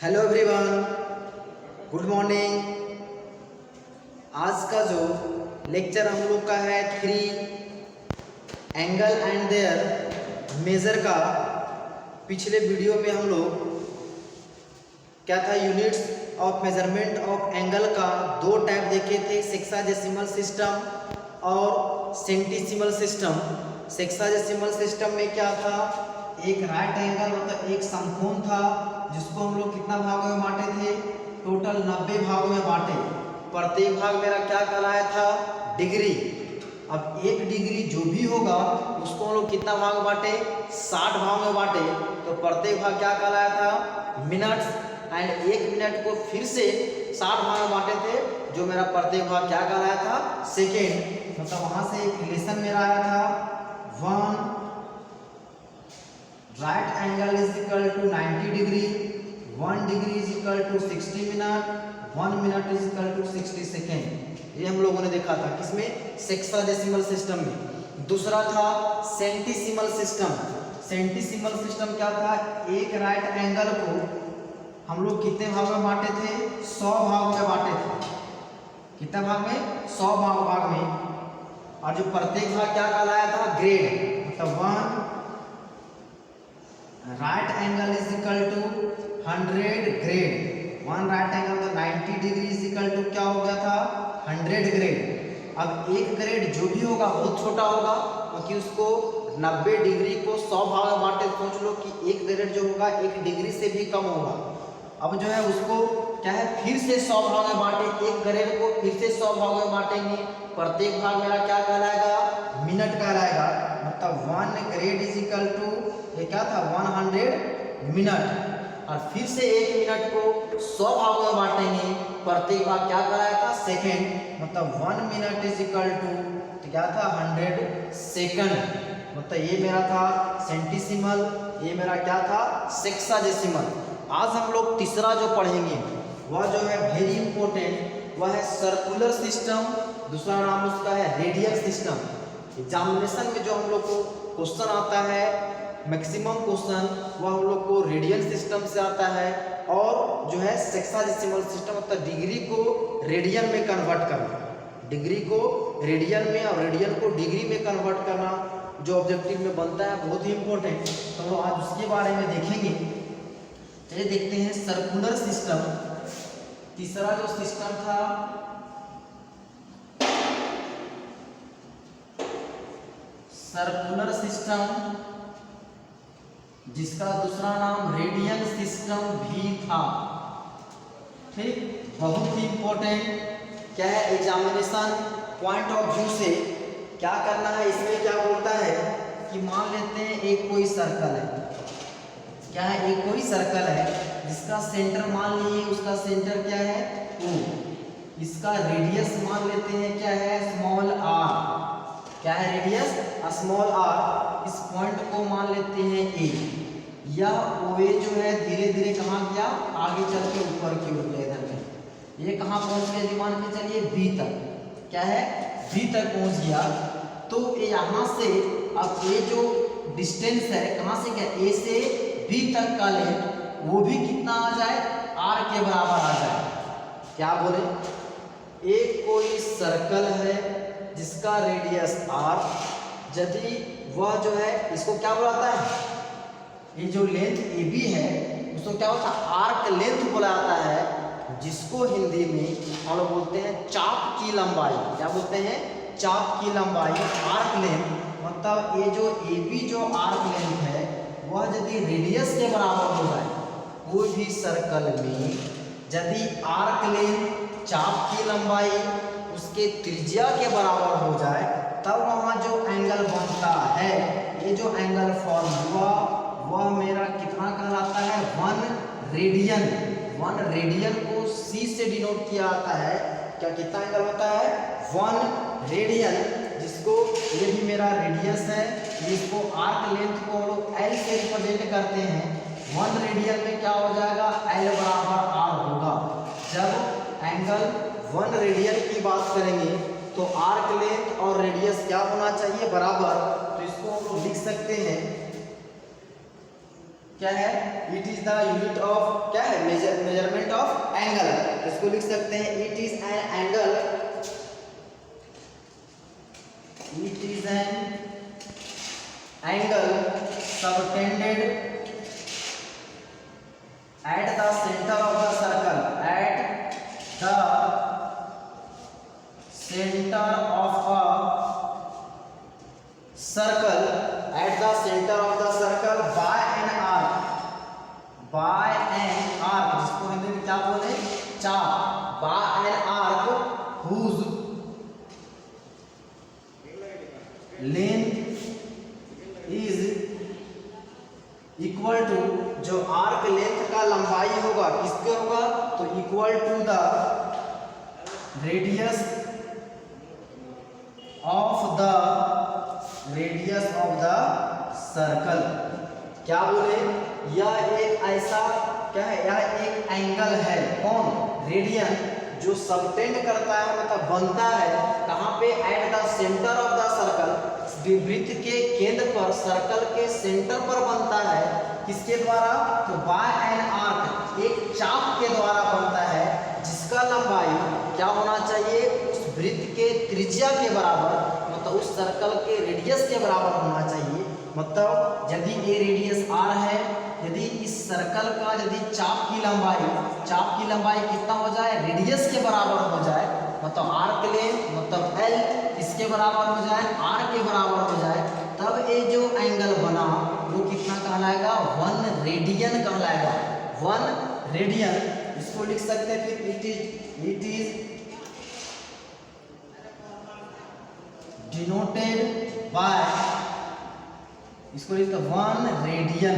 Hello everyone, good morning. आज का जो लेक्चर हम लोग का है 3 एंगल एंड देयर मेजर का। पिछले वीडियो में हम लोग क्या था, units of measurement of angle का 2 टाइप देखे थे, सेक्साडेसिमल सिस्टम और सेंटीसिमल सिस्टम। सेक्साडेसिमल सिस्टम में क्या था, एक राइट एंगल मतलब एक समकोण था जिसको हम लोग कितना भागों में बांटे थे, टोटल 90 भागों में बांटे। प्रत्येक भाग मेरा क्या कहलाया था, डिग्री। अब 1 डिग्री जो भी होगा उसको हम लोग कितना भाग में बांटे, 60 भाग में बांटे। तो प्रत्येक भाग क्या कहलाया था, मिनट्स। एंड 1 मिनट को फिर से 60 भाग में बांटे थे, जो मेरा प्रत्येक भाग क्या कहलाया था, सेकेंड। मतलब वहां से एक रिलेशन मेरा आया था, 1 right angle is equal to 90 degree, 1 degree is equal to 60 minute, 1 minute is equal to 60 second. ये हम लोगों ने देखा था किसमें, सेक्साडेसिमल सिस्टम में। दूसरा था सेंटीसिमल सिस्टम। सेंटीसिमल सिस्टम क्या था, एक राइट एंगल को हम लोग कितने भाग में बांटे थे, 100 भाग में बांटे थे। कितने भाग में, 100 भाग में। और जो प्रत्येक भाग क्या कहलाया था, ग्रेड। मतलब 1 right angle is equal to 100 grade. 1 right angle तो 90 डिग्री इज इक्वल टू क्या हो गया था, 100 ग्रेड। अब एक ग्रेड जो भी होगा बहुत छोटा होगा, क्योंकि उसको 90 डिग्री को 100 भाग में बांटे। सोच लो कि एक ग्रेड जो होगा 1 डिग्री से भी कम होगा। अब जो है उसको क्या है, फिर से 100 भाग में बांटे। एक ग्रेड को फिर से 100 भाग में बांटेंगे। प्रत्येक भाग मेरा क्या कहलाएगा, मिनट कहलाएगा। मतलब 1 ग्रेड इज इक्वल टू, ये क्या था, 100 मिनट। और फिर से 1 मिनट को 100 भागों में बांटेंगे। प्रत्येक भाग क्या कहलाया था, सेकेंड। मतलब 1 मिनट इज इक्वल टू क्या था, 100 सेकंड। मतलब ये मेरा था सेंटीसिमल, ये मेरा क्या था, सेक्साडेसिमल। आज हम लोग तीसरा जो पढ़ेंगे वह जो है वेरी इंपॉर्टेंट, वह है सर्कुलर सिस्टम। दूसरा नाम उसका है रेडियल सिस्टम। एग्जामिनेशन में जो हम लोग को क्वेश्चन आता है, मैक्सिमम क्वेश्चन वह हम लोग को रेडियल सिस्टम से आता है। और जो है सेक्साडेसिमल सिस्टम, मतलब डिग्री को रेडियन में कन्वर्ट करना, डिग्री को रेडियन में और रेडियन को डिग्री में कन्वर्ट करना जो ऑब्जेक्टिव में बनता है, बहुत ही इंपॉर्टेंट। तो हम लोग आज उसके बारे में देखेंगे। चलिए देखते हैं सर्कुलर सिस्टम। तीसरा जो सिस्टम था सर्कुलर सिस्टम, जिसका दूसरा नाम रेडियल सिस्टम भी था। ठीक, बहुत ही इंपॉर्टेंट क्या है, एग्जामिनेशन पॉइंट ऑफ व्यू से क्या करना है। इसमें क्या बोलता है कि मान लेते हैं एक कोई सर्कल है, क्या है, एक कोई सर्कल है जिसका सेंटर मान लीजिए, उसका सेंटर क्या है, O। इसका रेडियस मान लेते हैं क्या है, स्मॉल r। क्या है रेडियस, स्मॉल r। इस पॉइंट को मान लेते हैं A। यह OA जो है धीरे धीरे कहाँ गया, आगे चल के ऊपर की ओर गया। इधर में ये कहाँ पहुंच गया जी, मान के चलिए B तक। क्या है, B तक पहुंच गया। तो यहाँ से अब ये जो डिस्टेंस है कहाँ से गया, A से B तक का लेंथ, वो भी कितना आ जाए, R के बराबर आ जाए। क्या बोले, एक कोई सर्कल है जिसका रेडियस R, यदि वह जो है, इसको क्या बुलाता है, ये जो लेंथ AB है उसको क्या होता है, आर्क लेंथ बोला जाता है, जिसको हिंदी में हम लोग बोलते हैं चाप की लंबाई। क्या बोलते हैं, चाप की लंबाई, आर्क लेंथ। मतलब ये जो AB जो आर्क लेंथ है वह यदि रेडियस के बराबर हो जाए, कोई भी सर्कल में यदि आर्क लेंथ चाप की लंबाई उसके त्रिज्या के बराबर हो जाए, तब वहाँ जो एंगल बनता है, ये जो एंगल फॉर्म हुआ वह मेरा कितना कहलाता है, 1 रेडियन। 1 रेडियन को C से डिनोट किया जाता है। क्या कितना एंगल होता है, 1 रेडियन, जिसको ये भी मेरा रेडियस है, इसको आर्क लेंथ को हम लोग L से रिप्रेजेंट करते हैं। 1 रेडियन में क्या हो जाएगा, L बराबर R होगा। जब एंगल 1 रेडियन की बात करेंगे तो आर्क लेंथ और रेडियस क्या होना चाहिए, बराबर। तो इसको हम लोग लिख सकते हैं क्या है, it is the unit of क्या है, मेजरमेंट ऑफ एंगल। इसको लिख सकते हैं it is an angle, it is an angle subtended at the centre of the circle, at the centre of a circle, at the centre of the circle by an arc, by an arc, जिसको हिंदी में क्या बोले, चाप, by an arc whose length is equal to, जो arc length का लंबाई होगा किसके होगा, तो equal to the radius of the circle. क्या बोले, यह एक ऐसा क्या है, यह एक एंगल है, कौन, रेडियन, जो सबटेंड करता है मतलब बनता है कहाँ पे, eight the centre of the circle, वृत्त के केंद्र पर, सर्कल के सेंटर पर बनता है, किसके द्वारा, तो बाय एन आर्क, एक चाप के द्वारा बनता है, जिसका लंबाई क्या होना चाहिए, उस वृत्त के त्रिज्या के बराबर, मतलब उस सर्कल के रेडियस के बराबर होना चाहिए। मतलब यदि ये रेडियस r है, यदि इस सर्कल का यदि चाप की लंबाई कितना हो जाए, रेडियस के बराबर हो जाए, मतलब आर्क लेंथ मतलब l इसके बराबर हो जाए, r के बराबर हो जाए, तब ये जो एंगल बना वो कितना कहलाएगा, 1 रेडियन कहलाएगा, 1 रेडियन। इसको लिख सकते हैं फिर इट इज डिनोटेड बाय, इसको लिखते 1 रेडियन।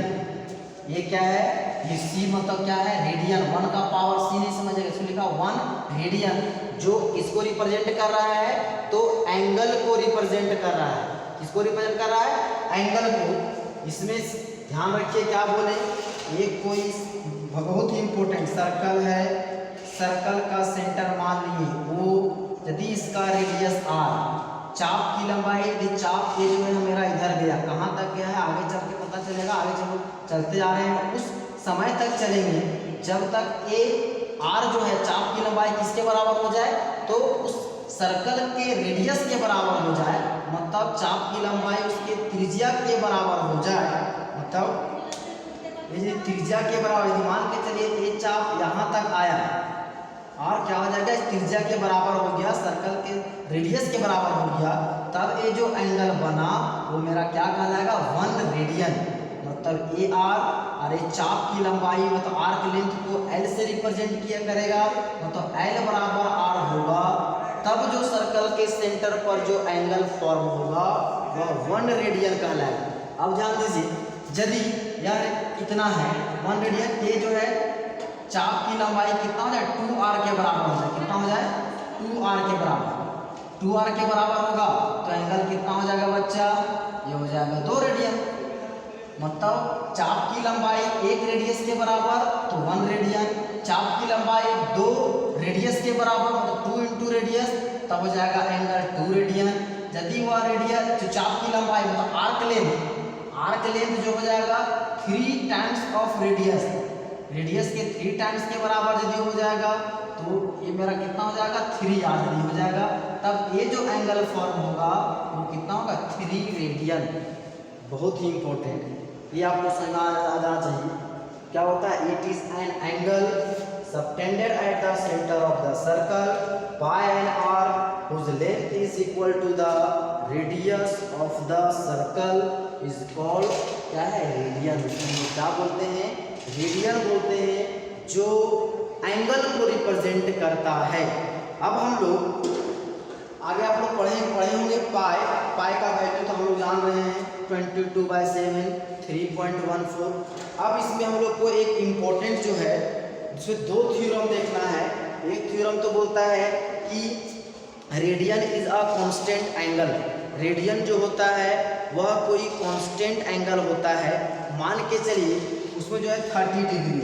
ये क्या है, ये c मतलब क्या है, रेडियन, 1 का पावर c नहीं समझेगा, इसको लिखा 1 रेडियन, जो इसको रिप्रेजेंट कर रहा है, तो एंगल को रिप्रेजेंट कर रहा है, किसको रिप्रेजेंट कर रहा है, एंगल को। इसमें ध्यान रखिए क्या बोले, ये कोई बहुत ही इंपॉर्टेंट सर्कल है, सर्कल का सेंटर मान लिए वो, यदि इसका रेडियस r, चाप की लंबाई, यदि चाप ये जो है मेरा इधर गया, कहाँ तक गया है आगे चल के पता चलेगा, आगे चलो चलते जा रहे हैं, उस समय तक चलेंगे जब तक ये r जो है चाप की लंबाई किसके बराबर हो जाए, तो उस सर्कल के रेडियस के बराबर हो जाए, मतलब चाप की लंबाई उसके त्रिज्या के बराबर हो जाए, मतलब ये त्रिज्या के बराबर, यदि मान के चलिए ये चाप यहाँ तक आया, और क्या हो जाएगा, इस त्रिज्या के बराबर हो गया, सर्कल के रेडियस के बराबर हो गया, तब ये जो एंगल बना वो मेरा क्या कहलाएगा, 1 रेडियन। मतलब ए आर और ये चाप की लंबाई मतलब आर्क लेंथ को एल से रिप्रेजेंट किया करेगा, मतलब एल बराबर आर होगा, तब जो सर्कल के सेंटर पर जो एंगल फॉर्म होगा वह 1 रेडियन कहलाएगा। अब ध्यान दीजिए, यदि यार इतना है 1 रेडियन, ये जो है चाप की लंबाई कितना हो जाए, 2r के बराबर हो जाए, कितना हो जाए, 2r के बराबर, 2r के बराबर होगा तो एंगल कितना हो जाएगा बच्चा, ये हो जाएगा 2 रेडियन। मतलब चाप की लंबाई 1 रेडियस के बराबर तो 1 रेडियन, चाप की लंबाई 2 रेडियस के बराबर मतलब 2 इंटू रेडियस, तब हो जाएगा एंगल 2 रेडियन। यदि वह रेडियस जो चाप की लंबाई मतलब आर्क लेंथ जो हो जाएगा 3 टाइम्स ऑफ रेडियस, रेडियस के 3 टाइम्स के बराबर यदि हो जाएगा तो ये मेरा कितना हो जाएगा, 3 आर हो जाएगा, तब ये जो एंगल फॉर्म होगा वो कितना होगा, 3 रेडियन। बहुत ही इंपॉर्टेंट, ये आपको समझ आ जाना चाहिए। क्या होता है, it is an angle subtended at the centre of the circle by an arc whose length is equal to the radius of the circle is called क्या है, रेडियन। क्या बोलते हैं, रेडियन बोलते हैं, जो एंगल को रिप्रेजेंट करता है। अब हम लोग आगे आप लोग पढ़े होंगे पाई का वैल्यू तो हम लोग जान रहे हैं 22/7 3.14। अब इसमें हम लोग को एक इम्पोर्टेंट जो है जिसमें 2 थ्योरम देखना है। एक थ्योरम तो बोलता है कि radian is a constant angle, radian जो होता है वह कोई कांस्टेंट एंगल होता है। मान के चलिए उसमें जो है 30 डिग्री,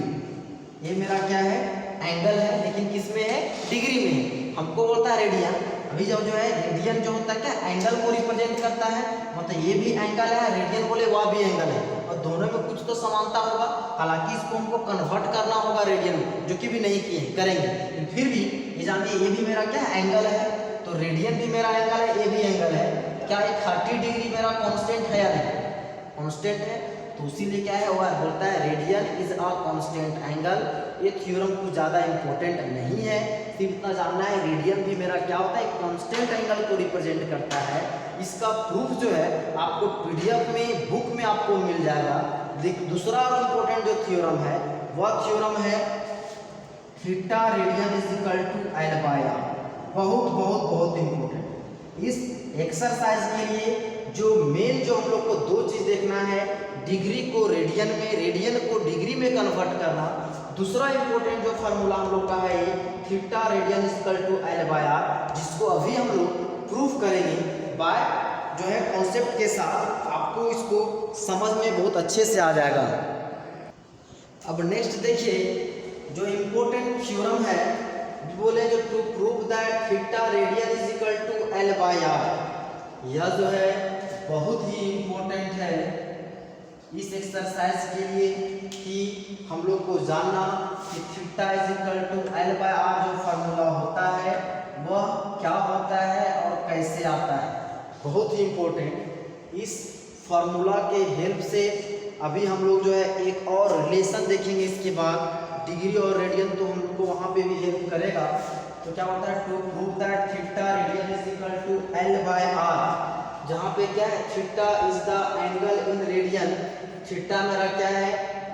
ये मेरा क्या है, एंगल है, लेकिन किस में है, डिग्री में है। हमको बोलता है रेडियन। अभी जब जो है रेडियन जो होता है क्या, एंगल को रिप्रेजेंट करता है, मतलब ये भी एंगल है, रेडियन बोले वह भी एंगल है, और दोनों में कुछ तो समानता होगा, हालांकि इसको हमको कन्वर्ट करना होगा रेडियन में, जो कि भी नहीं किए हैं, करेंगे। लेकिन फिर भी ये जानिए ये भी मेरा क्या एंगल है, तो रेडियन भी मेरा एंगल है, ये भी एंगल है। क्या ये 30 डिग्री मेरा कांस्टेंट है या नहीं? कांस्टेंट है, तो इसीलिए क्या है वो बोलता है radian is a constant angle. ये थ्योरम कुछ ज़्यादा इंपॉर्टेंट नहीं है, सिर्फ इतना जानना है रेडियन भी मेरा क्या होता है, कांस्टेंट एंगल को रिप्रेजेंट करता है। इसका प्रूफ जो है आपको पीडीएफ में, बुक में आपको मिल जाएगा। दूसरा और इम्पोर्टेंट जो थ्योरम है वह थ्योरम है theta radian is equal to L by R. बहुत बहुत बहुत इम्पोर्टेंट। इस एक्सरसाइज के लिए जो मेन जो हम लोग को दो चीज़ देखना है, डिग्री को रेडियन में, रेडियन को डिग्री में कन्वर्ट करना। दूसरा इंपॉर्टेंट जो फार्मूला हम लोग का है ये theta radian is equal to L by R, जिसको अभी हम लोग प्रूफ करेंगे बाय जो है कॉन्सेप्ट के साथ। आपको इसको समझ में बहुत अच्छे से आ जाएगा। अब नेक्स्ट देखिए जो इम्पोर्टेंट थ्योरम है, बोले जो to prove that theta radian is equal to L by R. यह जो है बहुत ही इम्पोर्टेंट है इस एक्सरसाइज के लिए कि हम लोग को जानना कि theta is equal to L by R जो फार्मूला होता है वह क्या होता है और कैसे आता है। बहुत ही इम्पोर्टेंट। इस फार्मूला के हेल्प से अभी हम लोग जो है एक और रिलेशन देखेंगे, इसके बाद डिग्री और रेडियन तो हम लोग को वहाँ पे भी हेल्प करेगा। तो क्या होता है to prove that theta radian is equal to L by R, जहाँ पे क्या है theta is the angle in radian. Theta मेरा क्या है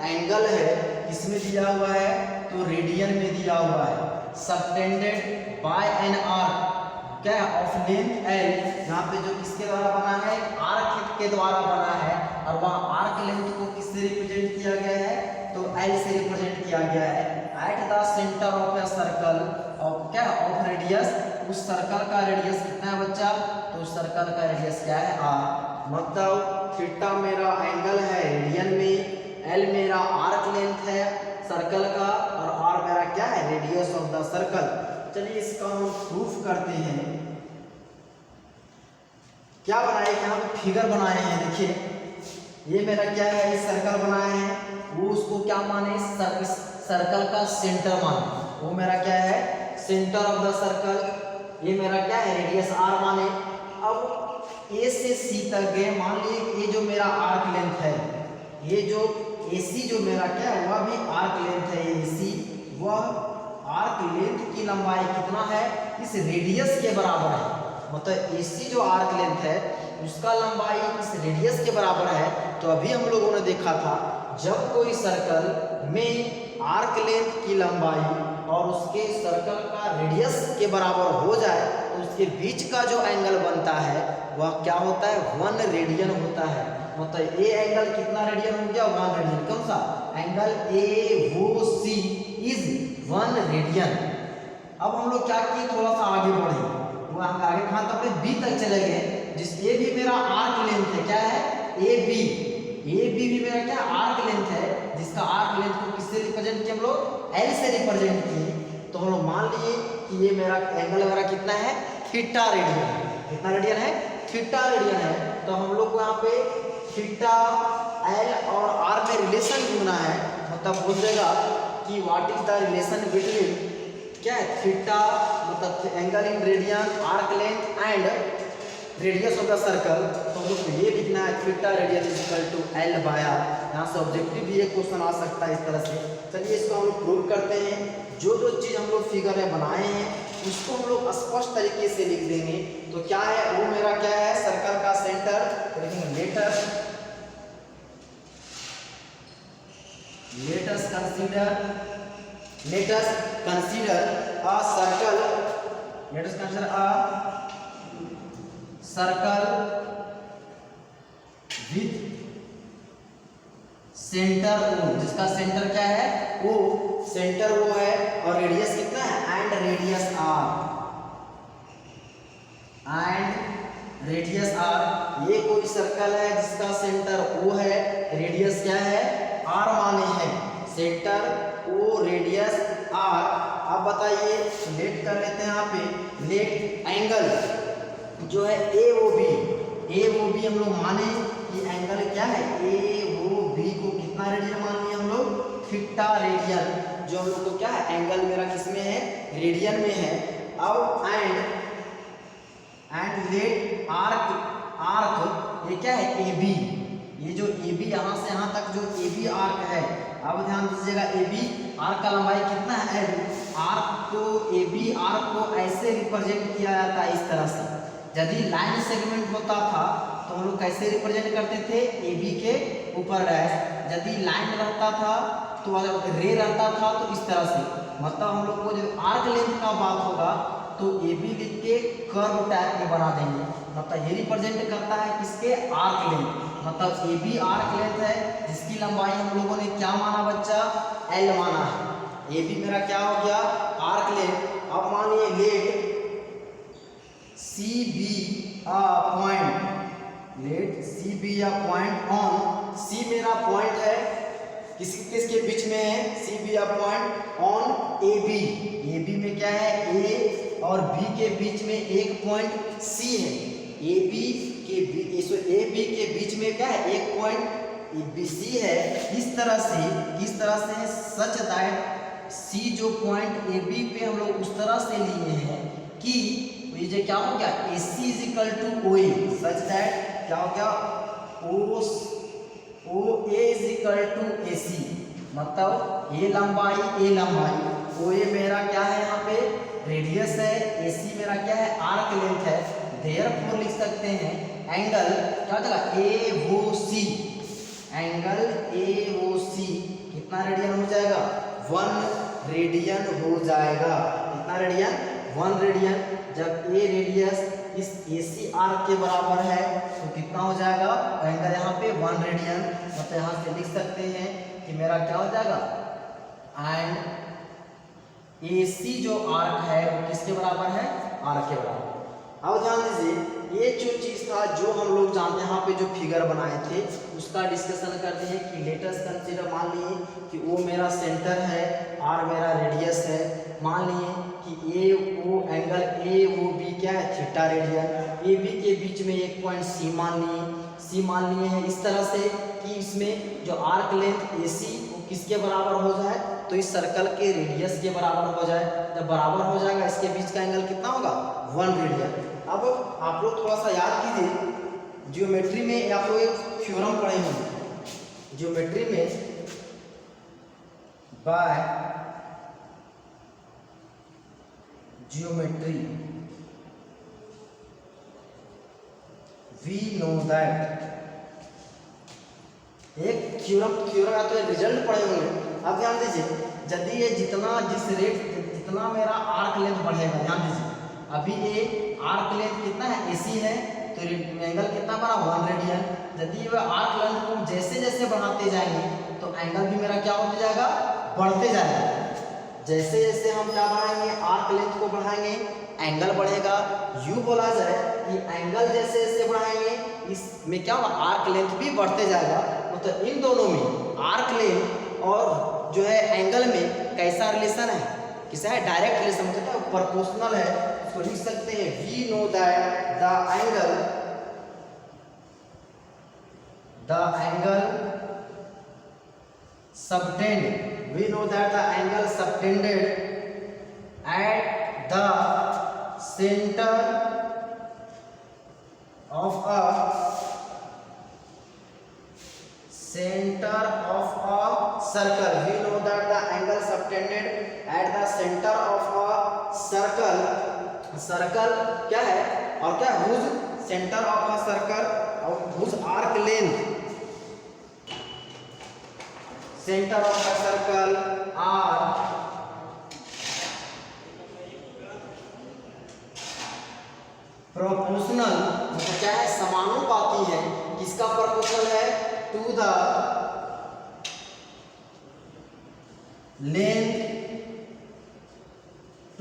एंगल है, किसमें दिया हुआ है तो रेडियन में दिया हुआ है। सबटेंडेड बाय एन आर्क क्या है ऑफ लेंथ एल, यहाँ पे जो किसके द्वारा बना है आर्क के द्वारा बना है, और वहाँ आर्क लेंथ को किससे रिप्रेजेंट किया गया है तो एल से रिप्रेजेंट किया गया है। Eight the centre of a circle of क्या ऑफ रेडियस, उस सर्कल का रेडियस कितना है बच्चा, तो उस सर्कल का रेडियस क्या है आर। मतलब थीटा मेरा एंगल है रेडियन में, एल मेरा आर्क लेंथ है सर्कल का, और आर मेरा क्या है रेडियस ऑफ द सर्कल। चलिए इसका हम प्रूफ करते हैं। क्या बनाए, यहाँ पे फिगर बनाए हैं, देखिए ये मेरा क्या है इस सर्कल बनाए हैं, वो उसको क्या माने सर्कल का सेंटर माने, वो मेरा क्या है सेंटर ऑफ द सर्कल। ये मेरा क्या है रेडियस आर माने। अब ए से सी तक गए, मान लीजिए ये जो मेरा आर्क लेंथ है, ये जो AC जो मेरा क्या है वह भी आर्क लेंथ है, ये AC वह आर्क लेंथ की लंबाई कितना है इस रेडियस के बराबर है। मतलब AC जो आर्क लेंथ है उसका लंबाई इस रेडियस के बराबर है। तो अभी हम लोगों ने देखा था जब कोई सर्कल में आर्क लेंथ की लंबाई और उसके सर्कल का रेडियस के बराबर हो जाए तो उसके बीच का जो एंगल बनता है वह क्या होता है 1 रेडियन होता है। मतलब ये एंगल कितना रेडियन हो गया 1 रेडियन। कौन सा एंगल AOC इज 1 रेडियन। अब हम लोग क्या किए थोड़ा सा आगे बढ़े, वो आगे कहाँ तक अपने B तक चले गए, जिस A भी मेरा आर्क लेंथ है, क्या है AB भी मेरा क्या आर्क लेंथ है, जिसका आर्क लेंथ को किससे रिप्रेजेंट किए हम लोग L से रिप्रेजेंट किए। तो हम लोग मान लिए कि ये मेरा एंगल मेरा कितना है थीटा रेडियन। कितना रेडियन है थीटा रेडियन है। तो हम लोग को यहाँ पे थीटा L और R में रिलेशन ढूंढना है। मतलब बोल देगा कि what is the relation between क्या है थीटा मतलब angle in radian arc length and radius of the circle. तो हम लोग को ये लिखना है theta radian is equal to L by R। यहाँ से ऑब्जेक्टिव भी एक क्वेश्चन आ सकता है इस तरह से। चलिए इसको हम लोग प्रूव करते हैं। जो जो चीज़ हम लोग फिगर में बनाए हैं उसको हम लोग स्पष्ट तरीके से लिख देंगे। तो क्या है वो मेरा क्या है सर्कल का सेंटर, तो लिखेंगे let us consider a circle with centre O, जिसका सेंटर क्या है O, सेंटर O है और रेडियस कितना है एंड रेडियस R। ये कोई सर्कल है जिसका सेंटर O है, रेडियस क्या है R माने है, सेंटर O रेडियस R। अब बताइए लेट कर लेते हैं यहाँ पे लेट एंगल जो है AOB हम लोग माने कि एंगल क्या है AOB को कितना कितना रेडियन मान लिए हम लोग, थीटा रेडियन, जो हम लोग को क्या है एंगल मेरा किस में है, रेडियन में है। अब एंड लेट आर्क ये क्या है AB, ये जो AB यहाँ से यहाँ तक जो AB आर्क है, अब ध्यान दीजिएगा AB आर्क का लंबाई कितना है L। आर्क को AB आर्क को ऐसे रिप्रेजेंट किया जाता है इस तरह से। यदि लाइन सेगमेंट होता था तो हम लोग कैसे रिप्रेजेंट करते थे, AB के ऊपर डैश। यदि लाइन रहता था तो अगर रे रहता था तो इस तरह से, मतलब हम लोग को जब आर्क लेंथ का बात होगा तो AB लिख के कर्व टाइप में बना देंगे, मतलब ये रिप्रेजेंट करता है किसके, आर्क लेंथ। मतलब AB आर्क लेंथ है जिसकी लंबाई हम लोगों ने क्या माना बच्चा, L माना है। AB मेरा क्या हो गया, आर्क लेंथ। अब मानिए let CB a point, let CB a point on, C मेरा पॉइंट है किसके बीच में है, CB a point on AB। AB में क्या है, A और B के बीच में एक पॉइंट C है। AB के बीच में क्या है, एक पॉइंट BC है। इस तरह से सच दैट C जो पॉइंट AB पे हम लोग उस तरह से लिए हैं कि ये जो क्या हो गया, AC is equal to OA, such that क्या हो गया, OA is equal to AC, मतलब ये लंबाई OA मेरा क्या है यहाँ पे रेडियस है, AC मेरा क्या है आर्क लेंथ है। देयरफॉर लिख सकते हैं एंगल क्या हो जाएगा AOC, एंगल AOC कितना रेडियन हो जाएगा, 1 रेडियन हो जाएगा। कितना रेडियन, 1 रेडियन। जब A रेडियस इस AC आर्क के बराबर है तो कितना हो जाएगा, एंगल यहाँ पे 1 रेडियन। मतलब यहाँ से लिख सकते हैं कि मेरा क्या हो जाएगा, एंड AC जो आर्क है वो किसके बराबर है, आर्क के बराबर। अब ध्यान दीजिए ये जो चीज था जो हम लोग जानते हैं, यहाँ पे जो फिगर बनाए थे उसका डिस्कशन करते हैं कि लेटेस्ट कंसीडर, मान लिए कि O मेरा सेंटर है, R मेरा रेडियस है, मान लिए कि AO एंगल AOB क्या है, थीटा रेडियन। AB के बीच में एक पॉइंट C मान लिए हैं इस तरह से कि इसमें जो आर्क लेंथ AC वो किसके बराबर हो जाए, तो इस सर्कल के रेडियस के बराबर हो जाए। जब बराबर हो जाएगा इसके बीच का एंगल कितना होगा, 1 रेडियन। अब आप लोग थोड़ा सा याद कीजिए, ज्योमेट्री में आप लोग एक थ्योरम पढ़े होंगे, ज्योमेट्री में by geometry we know that, एक थ्योरम का तो रिजल्ट पढ़े होंगे। अब ध्यान दीजिए यदि ये जितना मेरा आर्क लेंथ बढ़ेगा, ध्यान दीजिए अभी ये आर्क लेंथ कितना है AC है तो एंगल कितना बना, 1 रेडियन। यदि वह आर्क लेंथ को जैसे जैसे बढ़ाते जाएंगे तो एंगल भी मेरा क्या होते जाएगा, बढ़ते जाएगा। जैसे जैसे हम क्या बढ़ाएंगे, आर्क लेंथ को बढ़ाएंगे एंगल बढ़ेगा। यूं बोला जाए कि एंगल जैसे जैसे बढ़ाएंगे इसमें क्या होगा, आर्क लेंथ भी बढ़ते जाएगा। मतलब इन दोनों में आर्क लेंथ और जो है एंगल में कैसा रिलेशन है, किसा है, डायरेक्ट रिलेशन, मतलब प्रोपोर्शनल है। इसको लिख सकते हैं we know that the angle subtended, we know that the angle subtended at the center of a circle, we know that the angle subtended at the center of a circle क्या है, और क्या whose center of a circle और whose arc length, center of a circle are proportional, मतलब क्या है, समानुपाती है। किसका प्रोपोर्शनल है, to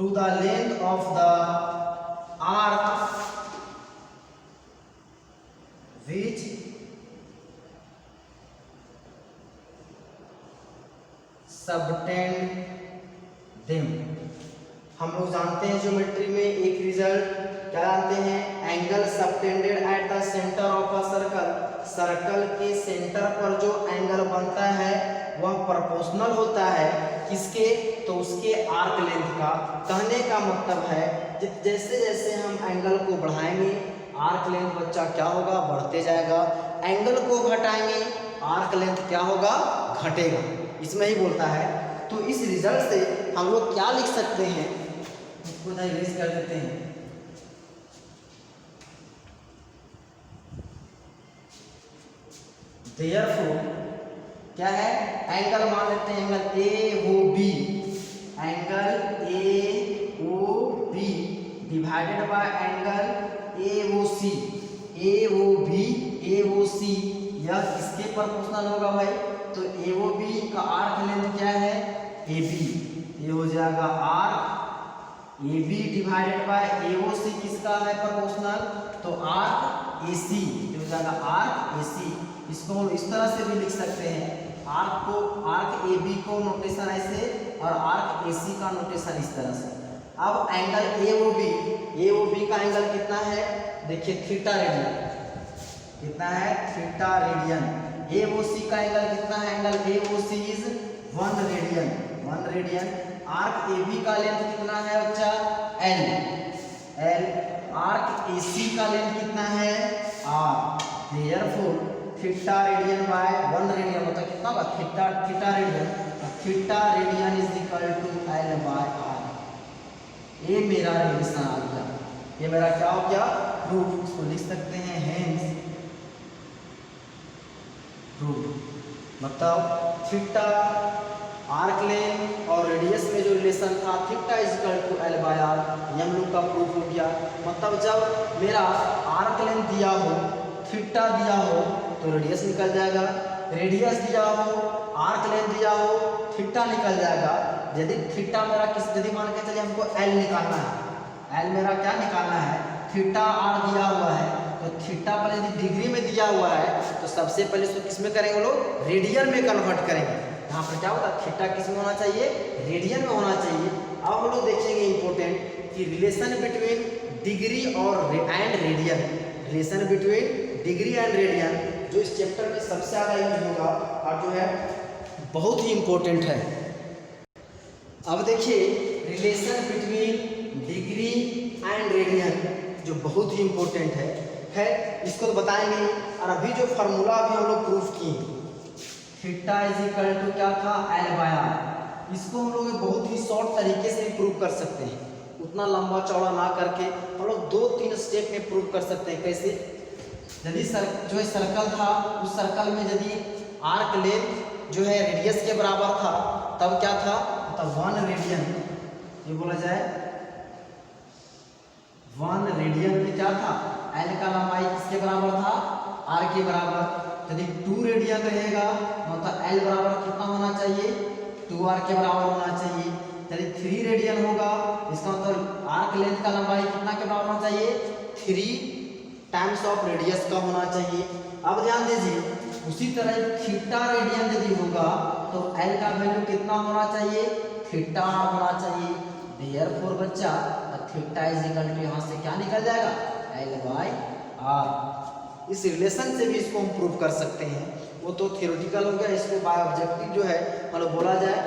the length of the arc which subtend them। हम लोग जानते हैं ज्योमेट्री में एक रिजल्ट क्या जानते हैं, angle subtended at the centre of a circle, circle के सेंटर पर जो एंगल बनता है वह प्रोपोर्शनल होता है किसके, तो उसके आर्क लेंथ का। कहने का मतलब है जैसे जैसे हम एंगल को बढ़ाएंगे आर्क लेंथ बच्चा क्या होगा, बढ़ते जाएगा। एंगल को घटाएंगे आर्क लेंथ क्या होगा, घटेगा। इसमें ही बोलता है। तो इस रिजल्ट से हम लोग क्या लिख सकते हैं, इसको इरेज कर देते हैं। Therefore, क्या है, एंगल मान लेते हैं angle A O B, angle A O B divided by angle A O C, A O B A O C, यह किसके प्रोपोर्शनल होगा भाई, तो ए ओ बी का आर्क लेंथ क्या है, ए बी, ये हो जाएगा arc A B divided by A O C किसका है प्रोपोर्शनल, तो आर्क ए सी, ये हो जाएगा आर्क ए सी। इसको हम इस तरह से भी लिख सकते हैं, आर्क ए बी को नोटेशन ऐसे और आर्क ए सी का नोटेशन इस तरह से। अब एंगल ए ओ बी का एंगल कितना है, देखिए थीटा रेडियन, कितना है थीटा रेडियन। ए ओ सी का एंगल कितना है, angle A O C is 1 radian, 1 radian. Arc A B का लेंथ कितना है बच्चा, एल। आर्क ए सी का लेंथ कितना है, R. Therefore theta radian by 1 radian मतलब कितना होगा, theta radian, theta radian is equal to L by R. ये मेरा रिलेशन आ गया, ये मेरा क्या हो गया, प्रूफ। इसको लिख सकते हैं हेंस प्रूफ। मतलब थीटा आर्क लेंथ और रेडियस में जो रिलेशन था theta is equal to L by R, ये हम लोग का प्रूफ हो गया। मतलब जब मेरा आर्क लेंथ दिया हो, थीटा दिया हो तो रेडियस निकल जाएगा, रेडियस दिया हो, आर्क लेंथ दिया हो, थीटा निकल जाएगा। यदि थीटा मेरा यदि मान के चलिए हमको एल निकालना है, एल मेरा क्या निकालना है, थीटा आर दिया हुआ है, तो थीटा पर यदि डिग्री में दिया हुआ है तो सबसे पहले इसको किस में करेंगे लोग, रेडियन में कन्वर्ट करेंगे। यहाँ पर क्या होगा, थीटा किस में होना चाहिए, रेडियन में होना चाहिए। अब हम लोग देखेंगे इंपॉर्टेंट कि रिलेशन बिटवीन डिग्री और and radian, relation between degree and radian जो इस चैप्टर में सबसे ज़्यादा यूज होगा और जो है बहुत ही इम्पोर्टेंट है। अब देखिए relation between degree and radian जो बहुत ही इम्पोर्टेंट है इसको तो बताएंगे। और अभी जो फार्मूला अभी हम लोग प्रूफ किए, थीटा इज इक्वल टू क्या था, एल बाय आर, इसको हम लोग बहुत ही शॉर्ट तरीके से प्रूव कर सकते हैं, उतना लंबा चौड़ा ना करके हम लोग 2-3 स्टेप में प्रूव कर सकते हैं। कैसे, यदि जो सर्कल था उस सर्कल में यदि आर्क लेंथ जो है रेडियस के बराबर था तब क्या था, मतलब 1 रेडियन, ये बोला जाए 1 रेडियन में क्या था, एल का लंबाई किसके बराबर था, आर के बराबर। यदि 2 रेडियन रहेगा मतलब एल बराबर कितना होना चाहिए, 2r के बराबर होना चाहिए। यदि 3 रेडियन होगा इसका मतलब आर्क लेंथ का लंबाई कितना के बराबर होना चाहिए, 3 टाइम्स ऑफ रेडियस का होना चाहिए। अब ध्यान दीजिए उसी तरह थीटा रेडियन यदि होगा तो एल का वैल्यू कितना होना चाहिए, थीटा होना चाहिए। देयरफॉर बच्चा थीटा इज इक्वल टू यहाँ से क्या निकल जाएगा, एल बाय आर। इस रिलेशन से भी इसको हम प्रूव कर सकते हैं, वो तो थियोरेटिकल हो गया। इसको बाय ऑब्जेक्टिव जो है मतलब बोला जाए,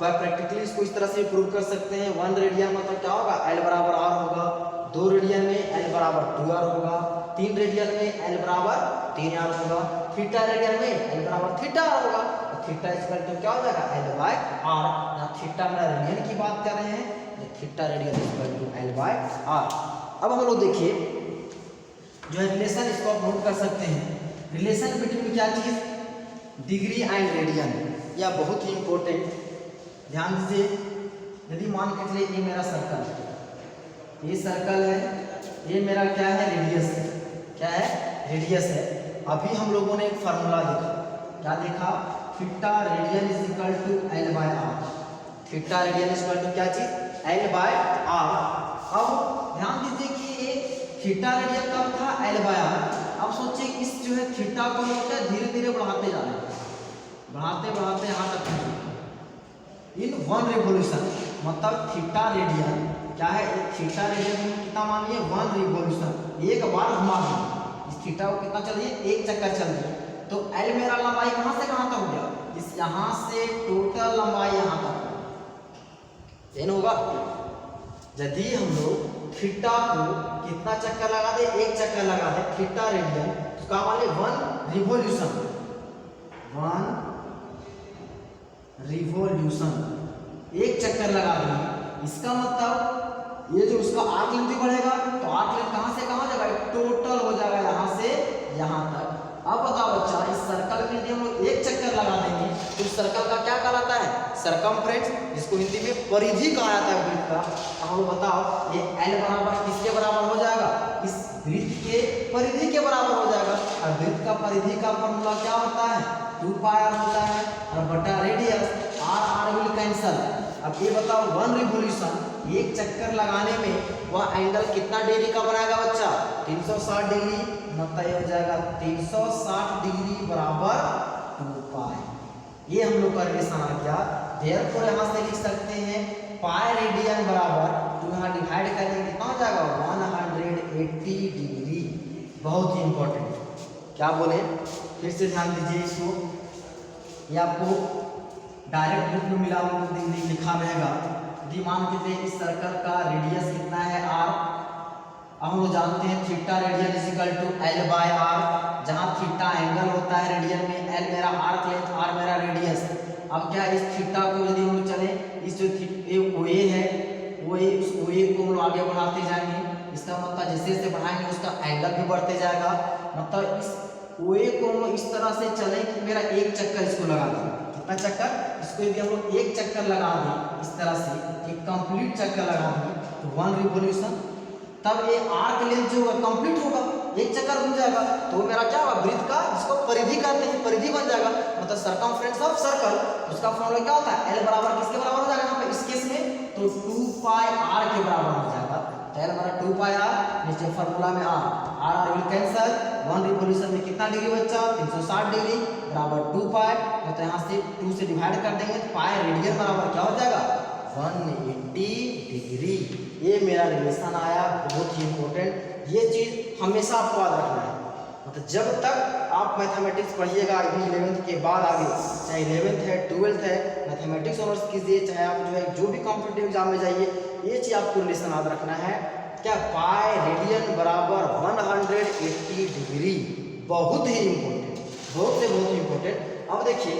बाय प्रैक्टिकली इसको इस तरह से भी प्रूव कर सकते हैं। 1 रेडियन मतलब क्या होगा, एल बराबर आर होगा। 2 रेडियन में एल बराबर 2r होगा। 3 रेडियन में एल बराबर 3r होगा। थीटा रेडियन में एल बराबर थीटा होगा। तो थीटा इक्वल टू क्या हो जाएगा, एल बाय आर। यहाँ थीटा मेरा रेडियन की बात कर रहे हैं, theta radian equal to L by R. अब हम लोग देखिए जो है रिलेशन, इसको आप नोट कर सकते हैं। रिलेशन बिटवीन क्या चीज़, डिग्री एंड रेडियन, या बहुत ही इंपॉर्टेंट। ध्यान दीजिए, यदि मान के चलिए ये मेरा सर्कल है, ये सर्कल है, ये मेरा क्या है, रेडियस है, क्या है, रेडियस है। अभी हम लोगों ने एक फार्मूला देखा, क्या देखा, theta radian is equal to L by R. Theta radian is equal to क्या चीज, एल बाय आर। अब ध्यान दीजिए कि ये थीटा रेडियन कब था, एल बाय आर। अब सोचिए इस जो है थीटा को हम धीरे धीरे बढ़ाते जा रहे हैं, बढ़ाते बढ़ाते यहाँ तक इन 1 रिवॉल्यूशन, मतलब थीटा रेडियन क्या है, थीटा रेडियन कितना मानिए 1 रिवॉल्यूशन, एक बार घुमा दें इस थीटा को कितना चल रही है, 1 चक्कर चल रही है। तो एल मेरा लंबाई कहाँ से कहाँ तक हो गया, इस यहाँ से टोटल लंबाई यहाँ तक सेम होगा। यदि हम लोग थीटा को कितना चक्कर लगा दे, एक चक्कर लगा दे थीटा रेडियन, तो क्या मान ले 1 रिवॉल्यूशन, 1 रिवॉल्यूशन एक चक्कर लगा देंगे। इसका मतलब ये जो उसका आर्क लेंथ बढ़ेगा, तो आर्क लेंथ कहाँ से कहाँ जाएगा, टोटल हो जाएगा यहाँ से यहाँ तक। अब बताओ बच्चा, इस सर्कल में यदि हम लोग एक चक्कर लगा देंगे तो इस सर्कल का क्या कहलाता है, सरकमफ्रेंस, जिसको हिंदी में परिधि कहा जाता है वृत्त का। अब हम लोग बताओ ये L बराबर किसके बराबर हो जाएगा, इस वृत्त के परिधि के बराबर हो जाएगा। और वृत्त का परिधि का फॉर्मूला क्या होता है, 2πr होता है, और बटा रेडियस, r विल कैंसल। अब ये बताओ 1 रिवॉल्यूशन एक चक्कर लगाने में वह एंगल कितना डिग्री का बनाएगा बच्चा, 360 डिग्री, मतलब ये हो जाएगा 360 डिग्री बराबर 2π। ये हम लोग का रिलेशन आ गया। देयरफॉर यहाँ से लिख सकते हैं पाई रेडियन बराबर, तो यहाँ डिवाइड करेंगे कितना हो जाएगा 180 डिग्री। बहुत ही इंपॉर्टेंट, क्या बोले फिर से ध्यान दीजिए इसको, ये आपको डायरेक्ट बुक में मिला लिखा रहेगा। यदि मान के इस सर्कल का रेडियस कितना है r, अब हम लोग जानते हैं theta radian is equal to L/r, जहाँ थीटा एंगल होता है रेडियन में, L मेरा आर्क लेंथ, r मेरा रेडियस। अब क्या इस थीटा को यदि हम लोग चले, इस जो OA है, उस OA को हम लोग आगे बढ़ाते जाएंगे, इसका मतलब जैसे जैसे बढ़ाएंगे उसका एंगल भी बढ़ते जाएगा। मतलब इस OA को हम लोग इस तरह से चले कि मेरा एक चक्कर इसको लगा दें, कितना चक्कर, इसको यदि हम लोग एक चक्कर लगा दें इस तरह से, एक कंप्लीट चक्कर लगा दें तो 1 रिवॉल्यूशन, तब ये आर्क लेंथ जो है कंप्लीट होगा, एक चक्कर बन जाएगा, तो मेरा क्या होगा, वृत्त का जिसको परिधि कहते हैं, परिधि बन जाएगा, मतलब सरकमफ्रेंस ऑफ सर्कल। उसका फॉर्मूला क्या होता है, L बराबर किसके बराबर हो जाएगा यहाँ पे इस केस में, तो 2πr के बराबर हो जाएगा। तो L बराबर 2πr, नीचे फॉर्मूला में r विल कैंसल, 1 रिवॉल्यूशन में कितना डिग्री बच्चा, 360 डिग्री बराबर 2π, तो यहाँ से 2 से डिवाइड कर देंगे तो पाई रेडियन बराबर क्या हो जाएगा 180 डिग्री। ये मेरा रिलेशन आया, बहुत ही इंपॉर्टेंट। ये चीज़ हमेशा आपको याद रखना है, मतलब जब तक आप मैथमेटिक्स पढ़िएगा 11th के बाद आगे, चाहे 11th है 12th है, मैथमेटिक्स ऑनर्स कीजिए, चाहे आप जो है जो भी कॉम्पिटिटिव एग्जाम में जाइए, ये चीज़ आपको रिलेशन याद रखना है। क्या, पाई रेडियन बराबर 180 डिग्री, बहुत ही इंपॉर्टेंट, बहुत से बहुत ही इंपॉर्टेंट। अब देखिए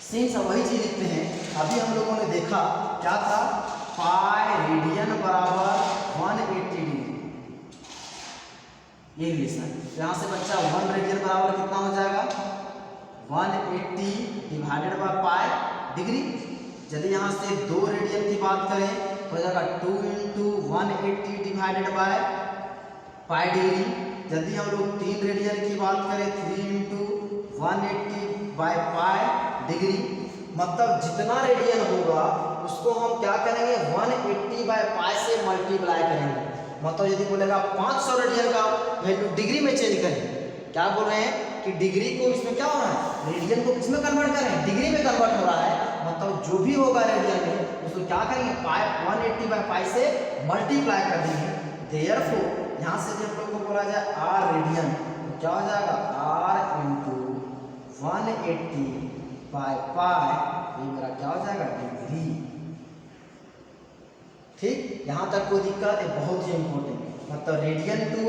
सेम सब वही चीज़ लिखते हैं, अभी हम लोगों ने देखा क्या था, पाई रेडियन बराबर 180 डिग्री, ये रिलेशन। यहाँ से बच्चा 1 रेडियन बराबर कितना हो जाएगा 180 डिवाइडेड बाय पाई डिग्री। यदि यहाँ से 2 रेडियन की बात करें तो हो जाएगा 2 × 180 डिवाइडेड बाय पाई डिग्री। यदि हम लोग 3 रेडियन की बात करें 3 × 180 बाय पाई डिग्री, मतलब जितना रेडियन होगा उसको हम क्या करेंगे 180 बाय पाई से मल्टीप्लाई करेंगे। मतलब यदि बोलेगा 500 रेडियन का वैल्यू डिग्री में चेंज करें, क्या बोल रहे हैं कि डिग्री को इसमें क्या हो रहा है, रेडियन को किसमें कन्वर्ट करें, डिग्री में कन्वर्ट हो रहा है। मतलब जो भी होगा रेडियन में उसको क्या करेंगे, पाई 180 बाय पाई से मल्टीप्लाई कर देंगे। देयरफॉर यहाँ से जब लोग को बोला जाए r रेडियन, तो क्या हो जाएगा r × 180 बाय पाई, ये मेरा क्या हो जाएगा डिग्री। ठीक, यहाँ तक कोई दिक्कत है, बहुत ही इंपॉर्टेंट, मतलब रेडियन टू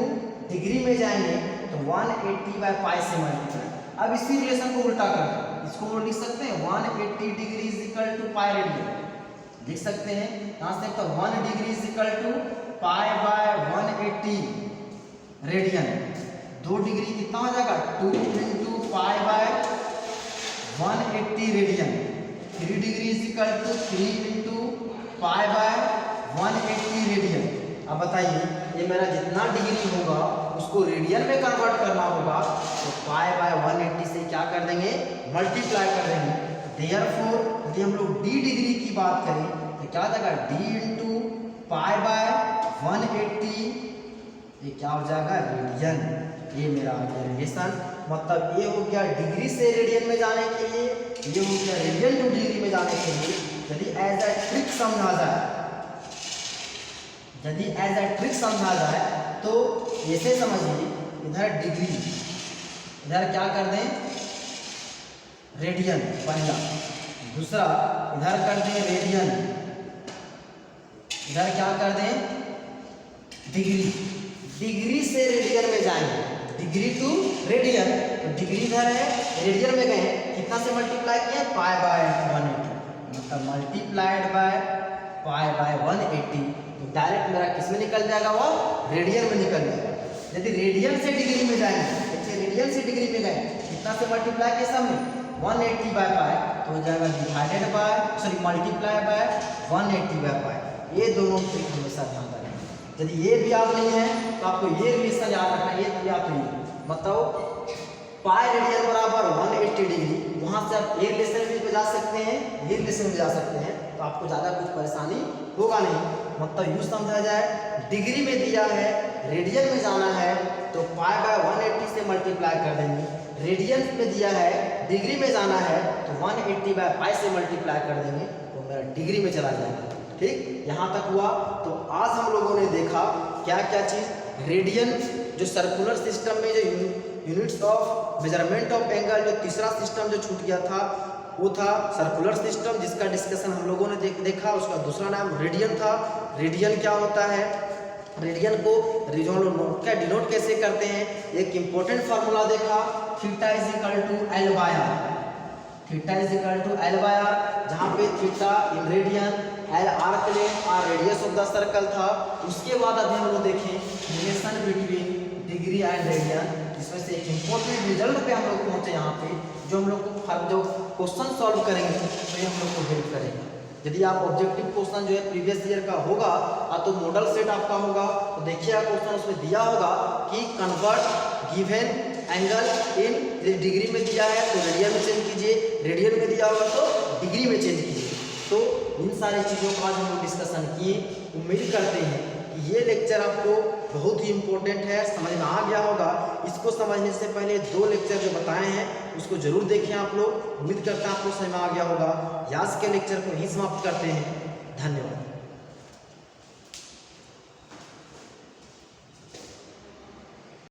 डिग्री में जाएंगे तो 180 बाय पाई से मल्टीप्लाई। अब इसी रिलेशन को उल्टा कर, इसको लिख सकते हैं 180 degree is equal to pi radian, लिख सकते हैं यहाँ से, तो 1 degree is equal to pi by 180 radian. 2 degree कितना हो जाएगा 2 × pi by 180 radian. 3 degree is equal to 3 × pi by 180 radian. अब बताइए ये मेरा जितना डिग्री होगा उसको रेडियन में कन्वर्ट करना होगा, तो पाई बाय 180 से क्या कर देंगे, मल्टीप्लाई कर देंगे। देयरफॉर यदि हम लोग d डिग्री की बात करें तो क्या हो जाएगा d × पाई बाय 180, ये क्या हो जाएगा रेडियन। ये मेरा आ गया रिलेशन, मतलब ये हो गया डिग्री से रेडियन में जाने के लिए, ये हो गया रेडियन टू डिग्री में जाने के लिए। यदि एज ए ट्रिक समझा जाए, यदि एज ए ट्रिक समझा जाए तो ऐसे समझिए, इधर डिग्री, इधर क्या कर दें रेडियन पहला। दूसरा इधर कर दें रेडियन, इधर क्या कर दें डिग्री, डिग्री से रेडियन में जाएंगे, डिग्री टू रेडियन। तो डिग्री इधर है, रेडियन में गए, कितना से मल्टीप्लाई किए पाई बाय 180, मतलब मल्टीप्लाइड बाय पाई बाय 180। तो डायरेक्ट मेरा किस में निकल जाएगा, वो रेडियन में निकल जाएगा। यदि रेडियन से डिग्री में जाएंगे, देखिए रेडियन से डिग्री में गए, कितना से मल्टीप्लाई किए सब में 180 बाय पाई, तो हो जाएगा divided by multiply by 180 by pi. ये दोनों ट्रिक हमेशा ध्यान रखें। यदि ये भी याद नहीं है तो आपको ये रिलेशन याद रखना, ये याद नहीं मतलब पाई रेडियन बराबर 180 डिग्री, वहाँ से आप ये रिलेशन भी बजा सकते हैं, ये रिलेशन भी बजा सकते हैं, तो आपको ज़्यादा कुछ परेशानी होगा नहीं। मतलब यूँ समझा जाए, डिग्री में दिया है, रेडियन में जाना है तो पाई बाय 180 से मल्टीप्लाई कर देंगे, रेडियन में दिया है, डिग्री में जाना है तो 180 बाय पाई से मल्टीप्लाई कर देंगे, तो मेरा डिग्री में चला जाएगा। ठीक, यहाँ तक हुआ। तो आज हम लोगों ने देखा क्या क्या चीज़, रेडियन जो सर्कुलर सिस्टम में जो units of measurement of angle, जो तीसरा सिस्टम जो छूट गया था वो था सर्कुलर सिस्टम, जिसका डिस्कशन हम लोगों ने देखा। उसका दूसरा नाम रेडियन था। रेडियन क्या होता है, रेडियन को क्या डिनोट कैसे करते हैं, एक इंपॉर्टेंट फार्मूला देखा, theta is equal to L by R, theta is equal to L by R, जहाँ पे theta in radian, L arc length, R radius of the circle था। उसके बाद अभी हम लोग देखें relation between degree and radian, इसमें से एक इंपॉर्टेंट रिजल्ट पे हम लोग पहुंचे यहाँ पे, जो हम लोग को जो क्वेश्चन सॉल्व करेंगे तो ये हम लोग को हेल्प करेगा। यदि आप ऑब्जेक्टिव क्वेश्चन जो है प्रीवियस ईयर का होगा तो मॉडल सेट आपका होगा, तो देखिए क्वेश्चन उसमें दिया होगा कि convert given angle in, degree में दिया है तो रेडियन में चेंज कीजिए, रेडियन में दिया होगा तो डिग्री में चेंज कीजिए। तो इन सारी चीज़ों का आज हम लोग डिस्कशन किए। उम्मीद करते हैं कि ये लेक्चर आपको बहुत ही इम्पोर्टेंट है, समझ में आ गया होगा। इसको समझने से पहले 2 लेक्चर जो बताए हैं उसको जरूर देखें आप लोग। उम्मीद करते हैं आपको समझ में आ गया होगा। आज के लेक्चर को यहीं समाप्त करते हैं। धन्यवाद।